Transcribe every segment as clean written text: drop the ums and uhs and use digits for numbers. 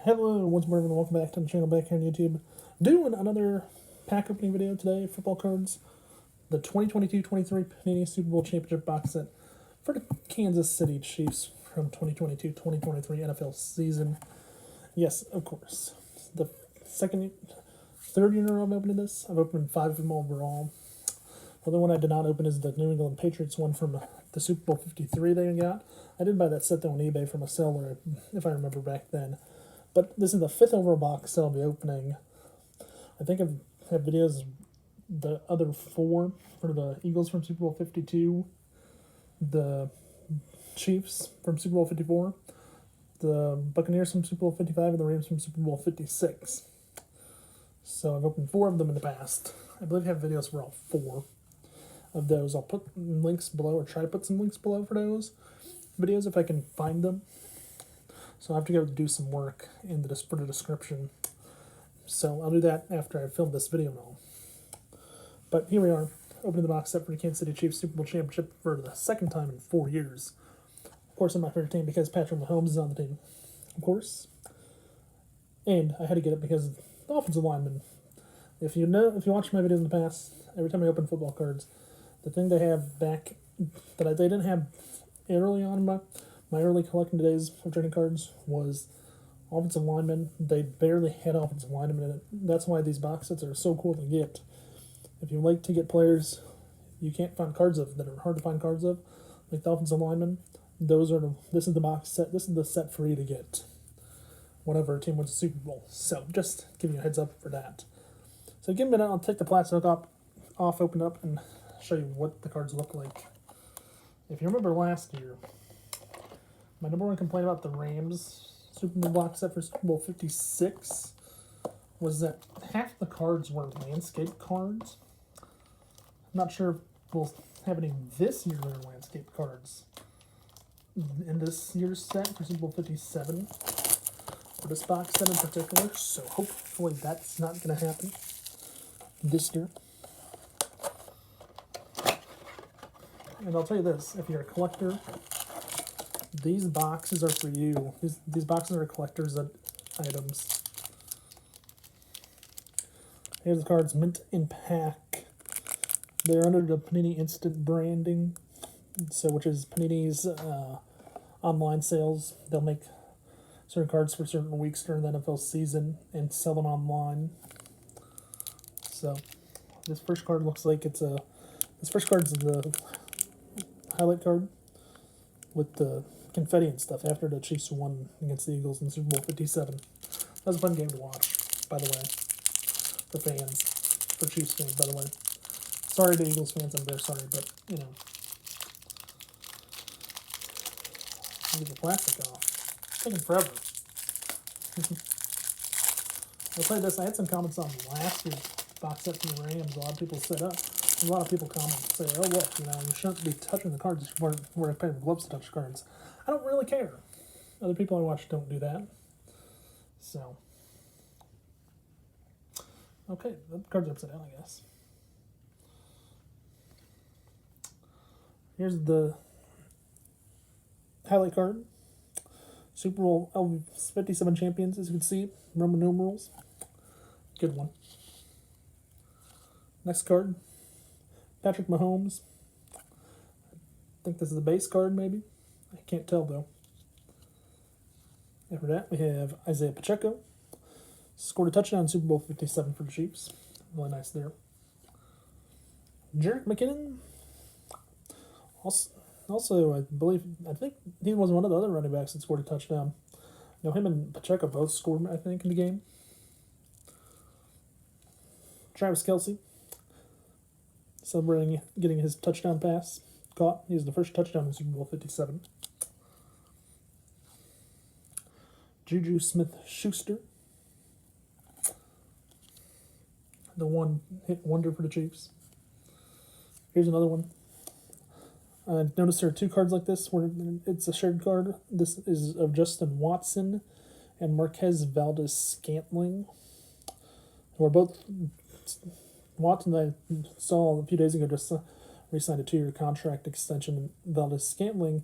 Hello, once more everyone, welcome back to the channel back here on YouTube. Doing another pack opening video today, football cards. The 2022-23 Panini Super Bowl Championship box set for the Kansas City Chiefs from 2022-2023 NFL season. Yes, of course. The third year in a row I'm opening this. I've opened 5 of them overall. The other one I did not open is the New England Patriots one from the Super Bowl 53 they got. I did buy that set though on eBay from a seller, if I remember back then. But this is the 5th overall box that I'll be opening. I think I've had videos, the other 4 for the Eagles from Super Bowl 52, the Chiefs from Super Bowl 54, the Buccaneers from Super Bowl 55, and the Rams from Super Bowl 56. So I've opened 4 of them in the past. I believe I have videos for all 4 of those. I'll put links below, or try to put some links below for those videos if I can find them. So I'll have to go do some work in the description. So I'll do that after I film this video and all. But here we are, opening the box set for the Kansas City Chiefs Super Bowl Championship for the 2nd time in 4 years. Of course, I'm my favorite team because Patrick Mahomes is on the team, of course. And I had to get it because the offensive lineman. If you watch my videos in the past, every time I open football cards, the thing they have back that they didn't have early on in my early collecting days of trading cards was offensive linemen. They barely had offensive linemen in it. That's why these box sets are so cool to get. If you like to get players you can't find cards of, that are hard to find cards of, like the offensive linemen, this is the box set. This is the set for you to get whenever a team wins a Super Bowl. So just giving you a heads up for that. So give me a minute, I'll take the plastic off, open up, and show you what the cards look like. If you remember last year, my number one complaint about the Rams Super Bowl box set for Super Bowl 56 was that half the cards were landscape cards. I'm not sure if we'll have any this year that are landscape cards in this year's set for Super Bowl 57 for this box set in particular, so hopefully that's not going to happen this year. And I'll tell you this, if you're a collector, these boxes are for you. These boxes are collector's items. Here's the cards, mint in pack. They're under the Panini Instant branding, which is Panini's online sales. They'll make certain cards for certain weeks during the NFL season and sell them online. So this first card looks like this first card's the highlight card with the confetti and stuff after the Chiefs won against the Eagles in Super Bowl 57. That was a fun game to watch, by the way, for fans, for Chiefs fans, by the way. Sorry to Eagles fans, I'm very sorry, but, you know. I'll get the plastic off. It's taking forever. I'll tell you this, I had some comments on last year's box set from the Rams. A lot of people set up. A lot of people comment and say, oh, look, you shouldn't be touching the cards. We're a pair of gloves to touch cards. I don't really care. Other people I watch don't do that. So, okay, the cards are upside down, I guess. Here's the highlight card. Super Bowl LVII champions, as you can see, Roman numerals. Good one. Next card, Patrick Mahomes. I think this is the base card, maybe. I can't tell, though. After that, we have Isaiah Pacheco. Scored a touchdown in Super Bowl 57 for the Chiefs. Really nice there. Jerick McKinnon. Also, I think he was one of the other running backs that scored a touchdown. Him and Pacheco both scored, I think, in the game. Travis Kelce. Celebrating getting his touchdown pass caught. He was the first touchdown in Super Bowl 57. Juju Smith-Schuster. The one-hit wonder for the Chiefs. Here's another one. Notice there are 2 cards like this where it's a shared card. This is of Justin Watson and Marquez Valdez-Scantling, who are both Watson, I saw a few days ago, just re-signed a 2-year contract extension. Valdez-Scantling,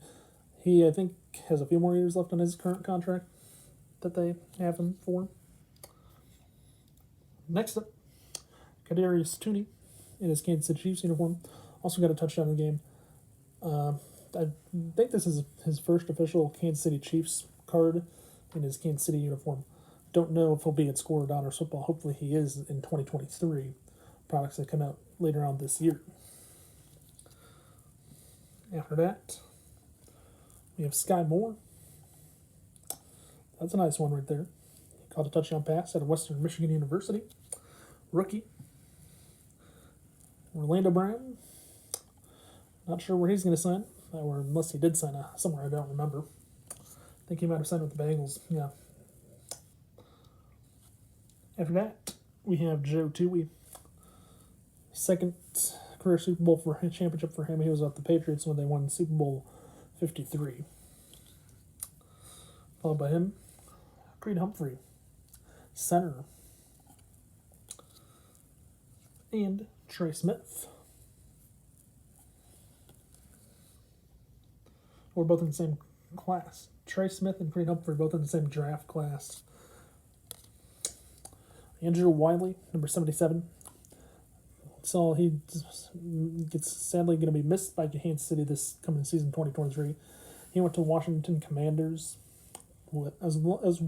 he, I think, has a few more years left on his current contract that they have him for. Next up, Kadarius Toney in his Kansas City Chiefs uniform. Also got a touchdown in the game. I think this is his first official Kansas City Chiefs card in his Kansas City uniform. Don't know if he'll be at Score or Honors Football. Hopefully he is in 2023. Products that come out later on this year. After that, we have Sky Moore. That's a nice one right there. He caught a touchdown pass out of Western Michigan University. Rookie. Orlando Brown. Not sure where he's going to sign, or unless he did sign somewhere I don't remember. I think he might have signed with the Bengals. Yeah. After that, we have Joe Toohey. Second career Super Bowl championship for him. He was with the Patriots when they won Super Bowl 53. Followed by him, Creed Humphrey, center, and Trey Smith. We're both in the same class. Trey Smith and Creed Humphrey both in the same draft class. Andrew Wiley, number 77. So he gets sadly going to be missed by Kansas City this coming season, 2023. He went to Washington Commanders, as well as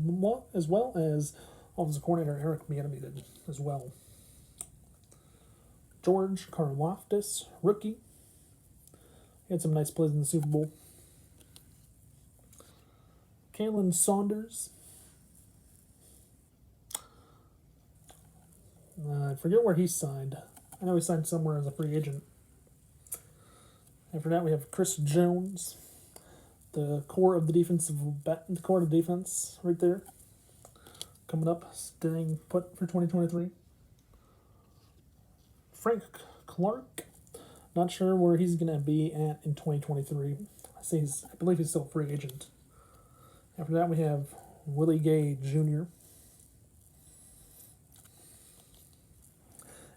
offensive coordinator Eric Bieniemy did as well. George Karlaftis, rookie. He had some nice plays in the Super Bowl. Kalen Saunders. I forget where he signed. I know he signed somewhere as a free agent. After that, we have Chris Jones, the core of the defense right there, coming up, staying put for 2023. Frank Clark, not sure where he's going to be at in 2023. I believe he's still a free agent. After that, we have Willie Gay Jr.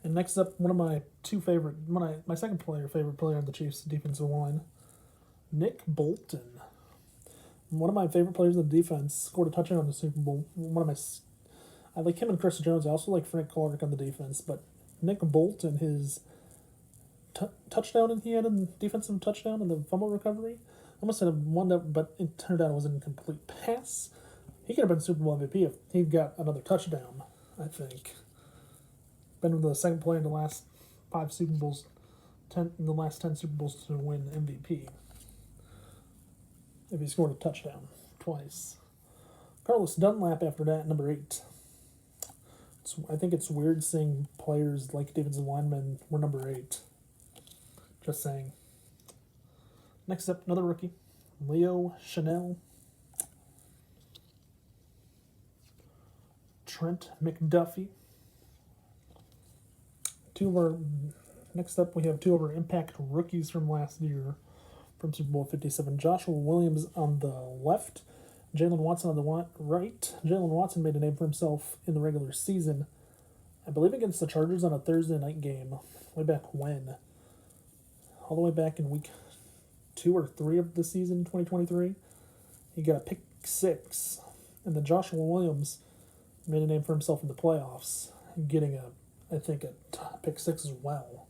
And next up, my second favorite player on the Chiefs defensive line, Nick Bolton. One of my favorite players on the defense, scored a touchdown in the Super Bowl. I like him and Chris Jones. I also like Frank Clark on the defense, but Nick Bolton, his touchdown he had in defensive touchdown and the fumble recovery, I almost had one that, but it turned out it was an incomplete pass. He could have been Super Bowl MVP if he got another touchdown, I think. Been the second player in the last 5 Super Bowls, in the last 10 Super Bowls to win MVP. If he scored a touchdown twice. Carlos Dunlap after that, number 8. I think it's weird seeing players like defensive linemen were number 8. Just saying. Next up, another rookie, Leo Chanel. Trent McDuffie. Next up, we have 2 of our impact rookies from last year from Super Bowl 57. Joshua Williams on the left, Jalen Watson on the right. Jalen Watson made a name for himself in the regular season, I believe against the Chargers on a Thursday night game, way back when. All the way back in week 2 or 3 of the season, 2023. He got a pick 6. And then Joshua Williams made a name for himself in the playoffs, getting a pick 6 as well.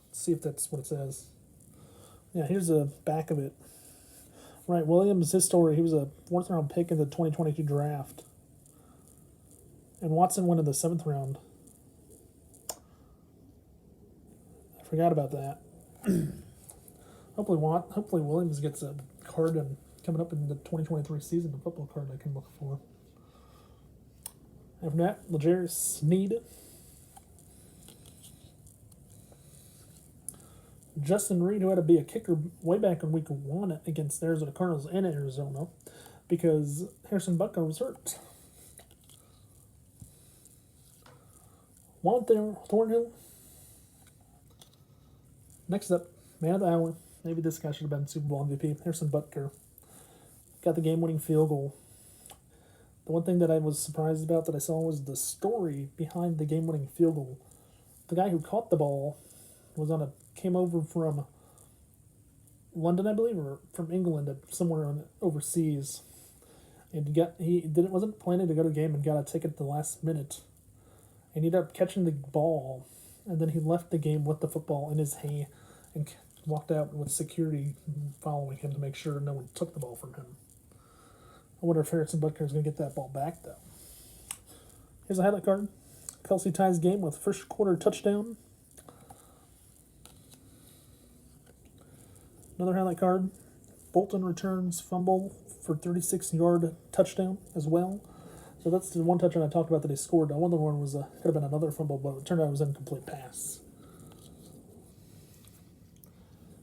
Let's see if that's what it says. Yeah, here's the back of it. Right, Williams, his story, he was a 4th round pick in the 2022 draft. And Watson went in the 7th round. I forgot about that. Hopefully Williams gets a card coming up in the 2023 season, a football card I can look for. After that, L'Jarius Sneed. Justin Reed, who had to be a kicker way back in week 1 against the Arizona Cardinals in Arizona because Harrison Butker was hurt. Juan Thornhill. Next up, man of the hour. Maybe this guy should have been Super Bowl MVP. Harrison Butker got the game-winning field goal. The one thing that I was surprised about that I saw was the story behind the game-winning field goal. The guy who caught the ball came over from London, I believe, or from England, somewhere overseas. And wasn't planning to go to the game and got a ticket at the last minute. And he ended up catching the ball, and then he left the game with the football in his hand and walked out with security following him to make sure no one took the ball from him. I wonder if Harrison Butker is going to get that ball back, though. Here's a highlight card. Kelsey ties game with first quarter touchdown. Another highlight card. Bolton returns fumble for 36-yard touchdown as well. So that's the one touchdown I talked about that he scored. I wonder one was could have been another fumble, but it turned out it was an incomplete pass.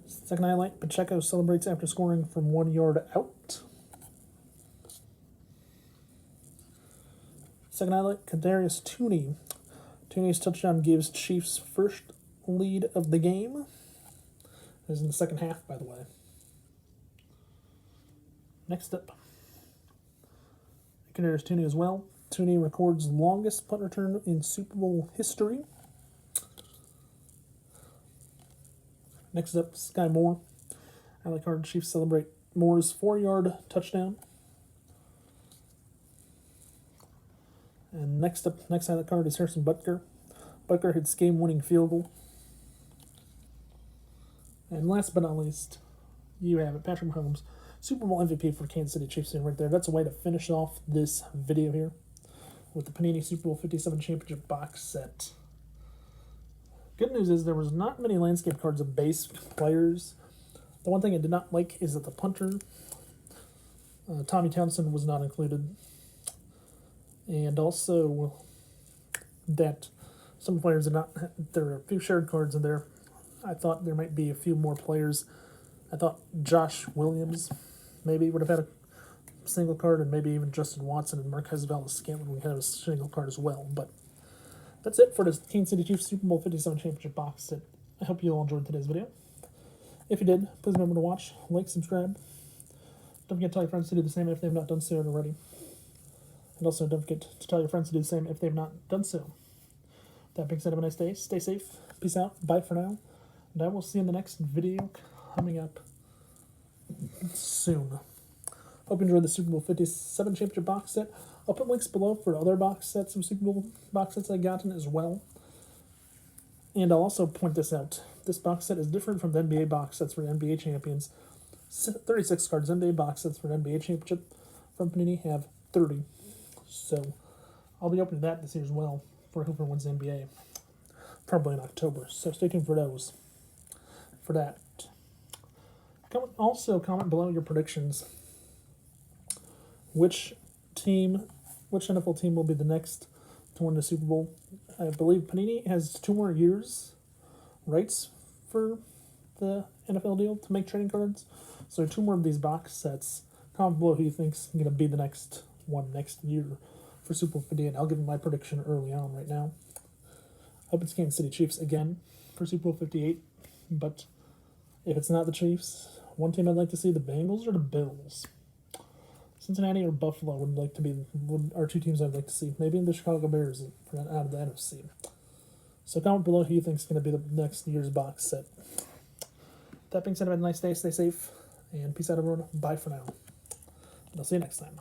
Second highlight, Pacheco celebrates after scoring from 1 yard out. Second highlight, Kadarius Toney. Toney's touchdown gives Chiefs first lead of the game. It was in the second half, by the way. Next up, Kadarius Toney as well. Toney records longest punt return in Super Bowl history. Next up, Sky Moore. Highlight card, Chiefs celebrate Moore's 4-yard touchdown. And next highlight card is Harrison Butker. Butker hits game-winning field goal. And last but not least, you have it, Patrick Mahomes, Super Bowl MVP for Kansas City Chiefs right there. That's a way to finish off this video here with the Panini Super Bowl 57 Championship box set. Good news is there was not many landscape cards of base players. The one thing I did not like is that the punter, Tommy Townsend, was not included. And also that some players did not, there are a few shared cards in there. I thought there might be a few more players. I thought Josh Williams maybe would have had a single card, and maybe even Justin Watson and Marquez Valdes-Scantling would have a single card as well. But that's it for the Kansas City Chiefs Super Bowl 57 Championship box set. I hope you all enjoyed today's video. If you did, please remember to watch, like, subscribe. Don't forget to tell your friends to do the same if they have not done so already. And also don't forget to tell your friends to do the same if they have not done so. That being said, have a nice day. Stay safe. Peace out. Bye for now. And I will see you in the next video coming up soon. Hope you enjoyed the Super Bowl 57 Championship box set. I'll put links below for other box sets of Super Bowl box sets I've gotten as well. And I'll also point this out. This box set is different from the NBA box sets for NBA champions. 36 cards NBA box sets for an NBA championship from Panini have 30. So I'll be opening that this year as well for whoever wins the NBA. Probably in October. So stay tuned for those. For that. Also comment below your predictions. Which NFL team will be the next to win the Super Bowl? I believe Panini has 2 more years rights for the NFL deal to make trading cards. So 2 more of these box sets. Comment below who you think's going to be the next one next year for Super Bowl 58. I'll give you my prediction early on right now. I hope it's Kansas City Chiefs again for Super Bowl 58. But if it's not the Chiefs, one team I'd like to see, the Bengals or the Bills. Cincinnati or Buffalo are 2 teams I'd like to see. Maybe the Chicago Bears out of the NFC. So comment below who you think is going to be the next year's box set. That being said, have a nice day, stay safe, and peace out, everyone. Bye for now. And I'll see you next time.